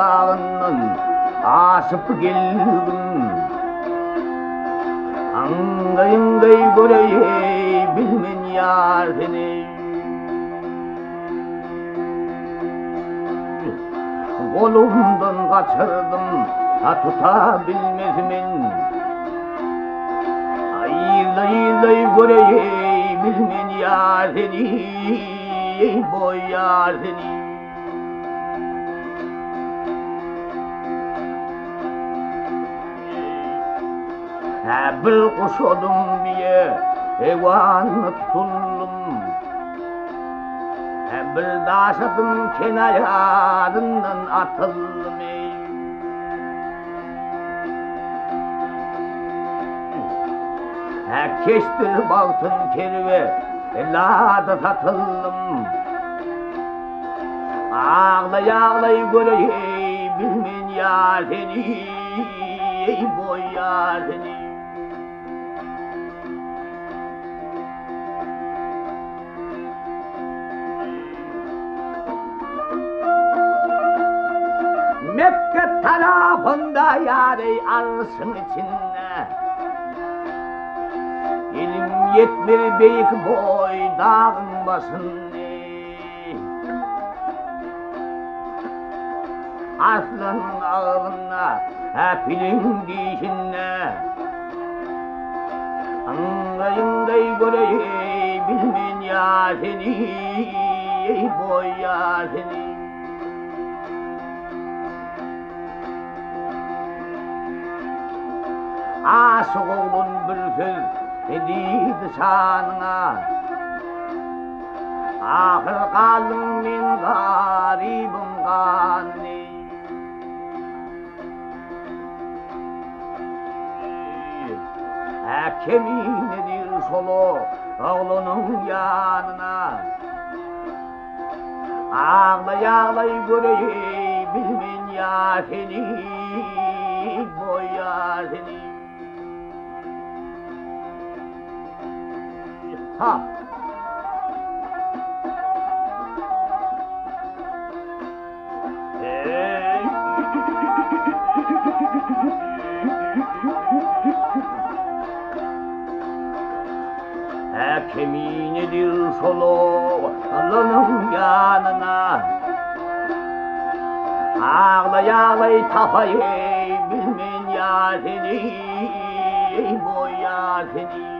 dağının aşıp geldim. Angayıngay göreyim bilmen yar seni. Kolumdan kaçırdım, tuta bilmezmin. Ayılay göreyim bilmen yar seni, boy yar seni. Bir kuş oldum diye eyvanı tutuldum. Bir daş adım kenarından atıldım. Kestir baktın kerve lada satıldım. Ağlay göreyim bilmen yar seni, boy yar seni. Mekke tarafında yâri arşın içinde, ilim yetmir beyik boy dağın başında. Aslanın ağzında pilin dişinde, angayıngay göreyim bilmen ya seni, boy ya seni. Aşık oğlun bir söz ediydi şanına, ahır kaldım men garibim gani. Keminedir solu oğlunun yanına, ağlay göreyim bilmen ya seni, boy ya seni. Ha! Keminedir soluğunun yanına, ağlay tapayım bilmen ya seni, boy ya seni.